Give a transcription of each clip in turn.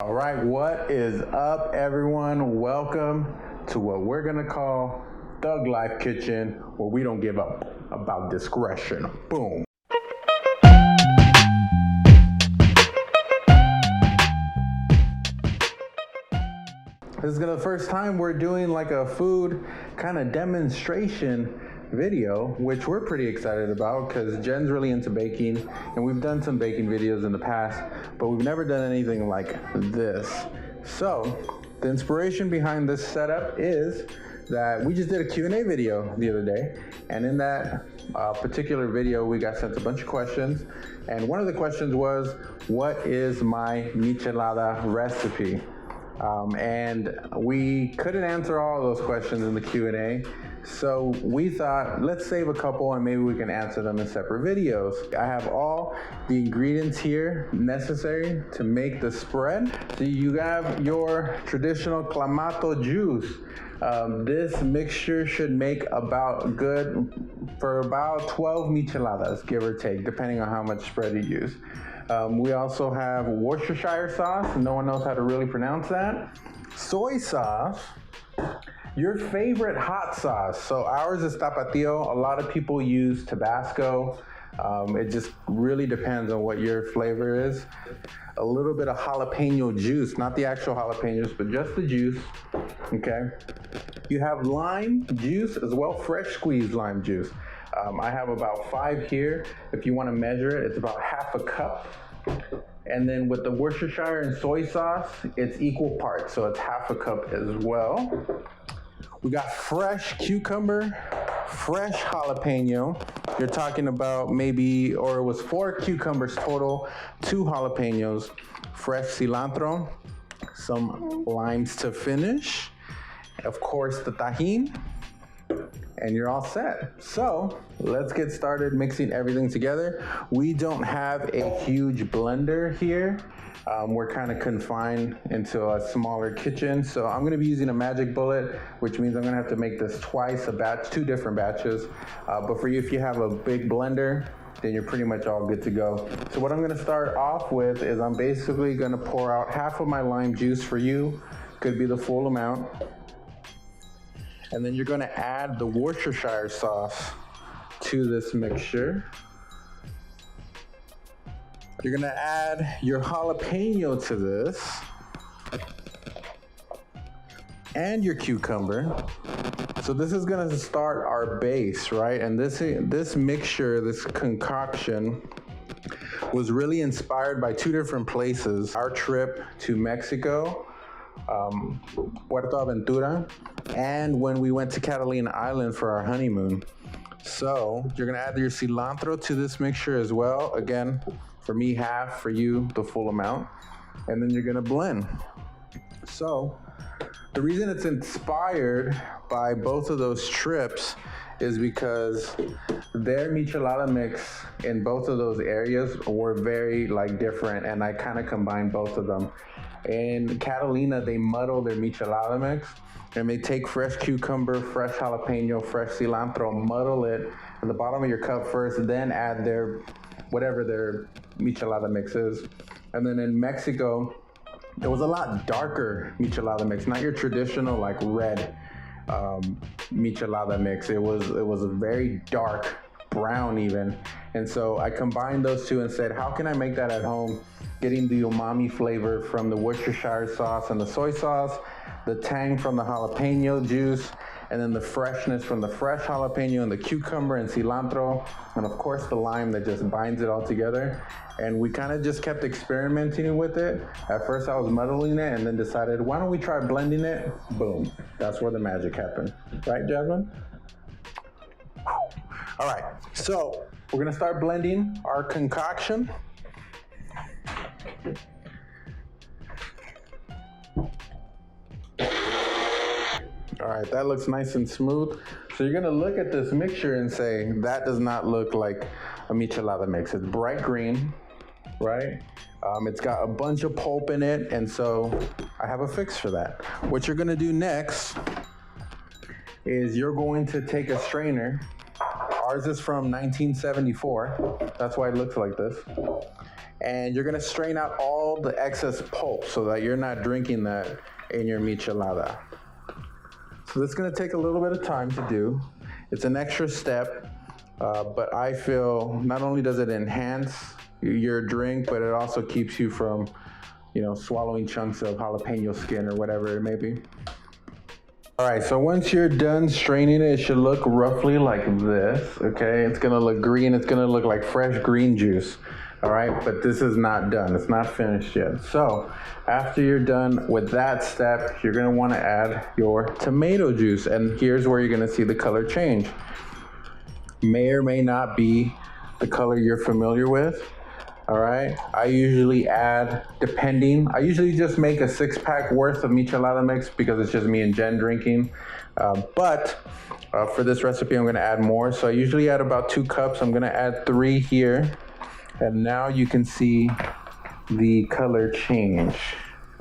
All right, what is up, everyone? Welcome to what we're gonna call Thug Life Kitchen, where we don't give up about discretion. Boom. This is the first time we're doing like a food kind of demonstration video, which we're pretty excited about because Jen's really into baking and we've done some baking videos in the past, but we've never done anything like this. So the inspiration behind this setup is that we just did a Q&A video the other day, and in that particular video we got sent a bunch of questions, and one of the questions was, what is my michelada recipe? And we couldn't answer all of those questions in the Q&A, so we thought, let's save a couple and maybe we can answer them in separate videos. I have all the ingredients here necessary to make the spread. So you have your traditional Clamato Juice. This mixture should make about good for about 12 micheladas, give or take, depending on how much spread you use. We also have Worcestershire Sauce. No one knows how to really pronounce that. Soy sauce. Your favorite hot sauce. So ours is tapatio. A lot of people use Tabasco. It just really depends on what your flavor is. A little bit of jalapeno juice, not the actual jalapenos, but just the juice. Okay. You have lime juice as well, fresh squeezed lime juice. I have about 5 here. If you want to measure it, it's about half a cup. And then with the Worcestershire and soy sauce, it's equal parts, so it's half a cup as well. We got fresh cucumber, fresh jalapeno. You're talking about maybe, or it was 4 cucumbers total, 2 jalapenos, fresh cilantro, some limes to finish, of course the Tajin, and you're all set. So let's get started mixing everything together. We don't have a huge blender here. We're kind of confined into a smaller kitchen. So I'm gonna be using a magic bullet, which means I'm gonna have to make this twice a batch, 2 different batches. But for you, if you have a big blender, then you're pretty much all good to go. So what I'm gonna start off with is I'm basically gonna pour out half of my lime juice. For you, could be the full amount. And then you're gonna add the Worcestershire sauce to this mixture. You're gonna add your jalapeno to this, and your cucumber. So this is gonna start our base, right? And this mixture, this concoction, was really inspired by 2 different places. Our trip to Mexico, Puerto Aventura, and when we went to Catalina Island for our honeymoon. So you're gonna add your cilantro to this mixture as well. Again, for me, half, for you, the full amount. And then you're gonna blend. So the reason it's inspired by both of those trips is because their michelada mix in both of those areas were very different, and I kind of combined both of them. In Catalina, they muddle their michelada mix, and they take fresh cucumber, fresh jalapeno, fresh cilantro, muddle it at the bottom of your cup first, then add their whatever their michelada mix is. And then in Mexico, it was a lot darker michelada mix, not your traditional red michelada mix. It was a very dark brown even. And so I combined those 2 and said, how can I make that at home, getting the umami flavor from the Worcestershire sauce and the soy sauce, the tang from the jalapeno juice, and then the freshness from the fresh jalapeno and the cucumber and cilantro, and of course the lime that just binds it all together. And we kind of just kept experimenting with it. At first I was muddling it and then decided, why don't we try blending it? Boom, that's where the magic happened. Right, Jasmine? All right, so we're gonna start blending our concoction. All right, that looks nice and smooth. So you're gonna look at this mixture and say, that does not look like a michelada mix. It's bright green, right? It's got a bunch of pulp in it, and so I have a fix for that. What you're gonna do next is you're going to take a strainer. Ours is from 1974. That's why it looks like this. And you're gonna strain out all the excess pulp so that you're not drinking that in your michelada. So this is gonna take a little bit of time to do. It's an extra step, but I feel not only does it enhance your drink, but it also keeps you from, swallowing chunks of jalapeno skin or whatever it may be. All right, so once you're done straining it, it should look roughly like this, okay? It's gonna look green, it's gonna look like fresh green juice, all right? But this is not done, it's not finished yet. So after you're done with that step, you're gonna wanna add your tomato juice, and here's where you're gonna see the color change. May or may not be the color you're familiar with. All right, I usually add, I usually just make a 6-pack worth of michelada mix because it's just me and Jen drinking. But for this recipe, I'm gonna add more. So I usually add about 2 cups. I'm gonna add 3 here. And now you can see the color change,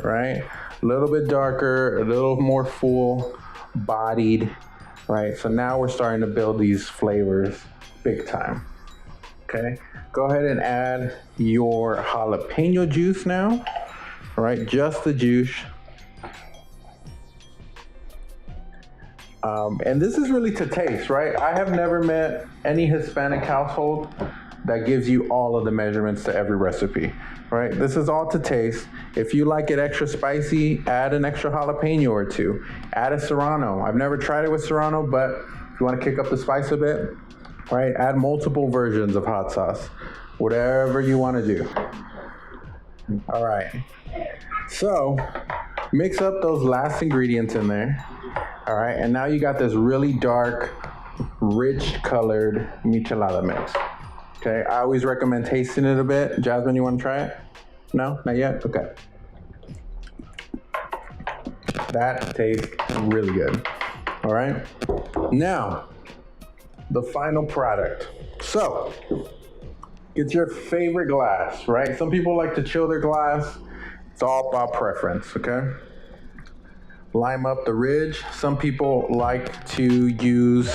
right? A little bit darker, a little more full bodied, right? So now we're starting to build these flavors big time, okay? Go ahead and add your jalapeno juice now, all right? Just the juice. And this is really to taste, right? I have never met any Hispanic household that gives you all of the measurements to every recipe, right? This is all to taste. If you like it extra spicy, add an extra jalapeno or 2. Add a serrano. I've never tried it with serrano, but if you want to kick up the spice a bit, right? Add multiple versions of hot sauce, whatever you want to do. All right. So mix up those last ingredients in there. All right. And now you got this really dark, rich colored michelada mix. Okay. I always recommend tasting it a bit. Jasmine, you want to try it? No, not yet? Okay. That tastes really good. All right. Now, the final product. So, get your favorite glass, right? Some people like to chill their glass. It's all about preference, okay? Lime up the ridge. Some people like to use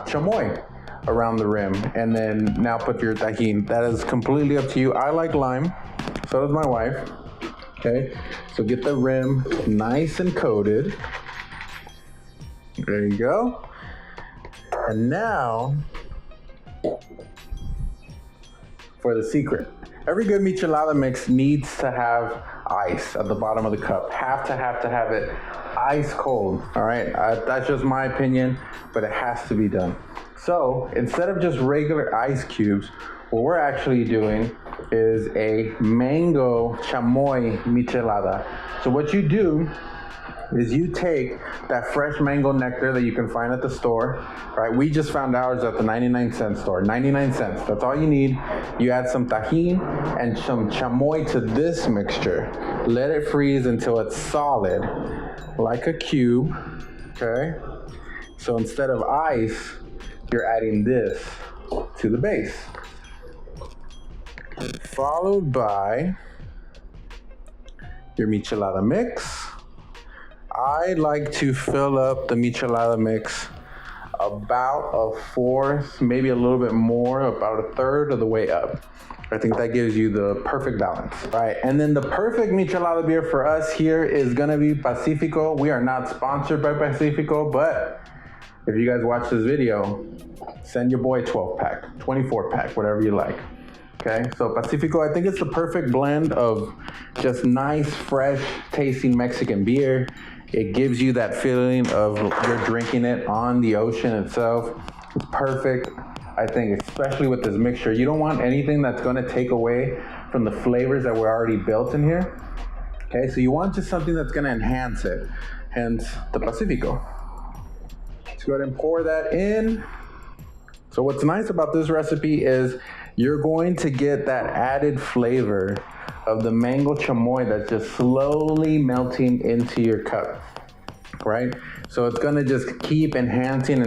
chamoy around the rim, and then now put your Tajin. That is completely up to you. I like lime, so does my wife, okay? So get the rim nice and coated. There you go. And now, for the secret. Every good michelada mix needs to have ice at the bottom of the cup. Have to have it ice cold, all right? That's just my opinion, but it has to be done. So instead of just regular ice cubes, what we're actually doing is a mango chamoy michelada. So what you do is you take that fresh mango nectar that you can find at the store, right? We just found ours at the 99-cent store, 99 cents. That's all you need. You add some Tajin and some chamoy to this mixture. Let it freeze until it's solid, like a cube, okay? So instead of ice, you're adding this to the base. Followed by your michelada mix. I like to fill up the michelada mix about 1/4, maybe a little bit more, about 1/3 of the way up. I think that gives you the perfect balance, right? And then the perfect michelada beer for us here is gonna be Pacifico. We are not sponsored by Pacifico, but if you guys watch this video, send your boy 12-pack, 24-pack, whatever you like. Okay, so Pacifico, I think it's the perfect blend of just nice, fresh tasting Mexican beer. It gives you that feeling of you're drinking it on the ocean itself. It's perfect, I think, especially with this mixture. You don't want anything that's gonna take away from the flavors that were already built in here. Okay, so you want just something that's gonna enhance it, hence the Pacifico. Let's go ahead and pour that in. So what's nice about this recipe is you're going to get that added flavor of the mango chamoy that's just slowly melting into your cup, right? So it's gonna just keep enhancing.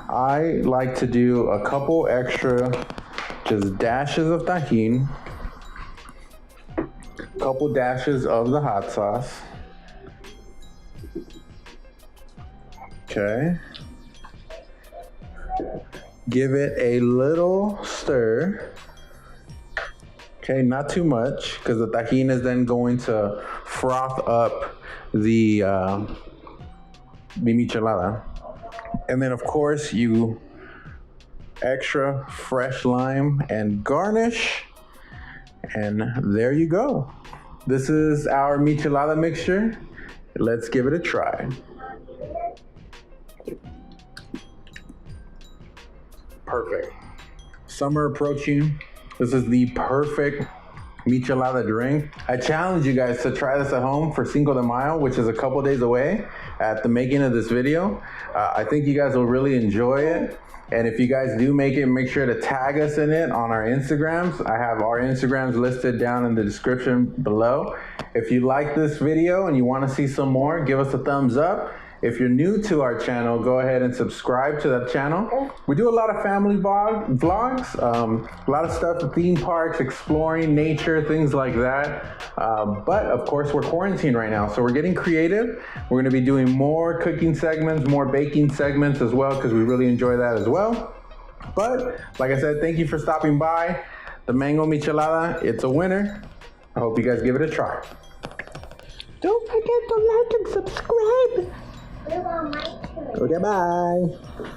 I like to do a couple extra just dashes of Tajin, a couple dashes of the hot sauce. Okay. Give it a little stir. Okay, not too much, because the Tajin is then going to froth up the michelada. And then of course you extra fresh lime and garnish. And there you go. This is our michelada mixture. Let's give it a try. Perfect. Summer approaching. This is the perfect michelada drink. I challenge you guys to try this at home for Cinco de Mayo, which is a couple days away at the making of this video. I think you guys will really enjoy it. And if you guys do make it, make sure to tag us in it on our Instagrams. I have our Instagrams listed down in the description below. If you like this video and you want to see some more, give us a thumbs up. If you're new to our channel, go ahead and subscribe to that channel. We do a lot of family vlogs, a lot of stuff with theme parks, exploring nature, things like that. But of course, we're quarantined right now, so we're getting creative. We're gonna be doing more cooking segments, more baking segments as well, because we really enjoy that as well. But like I said, thank you for stopping by. The mango michelada, it's a winner. I hope you guys give it a try. Don't forget to like and subscribe. Okay, bye.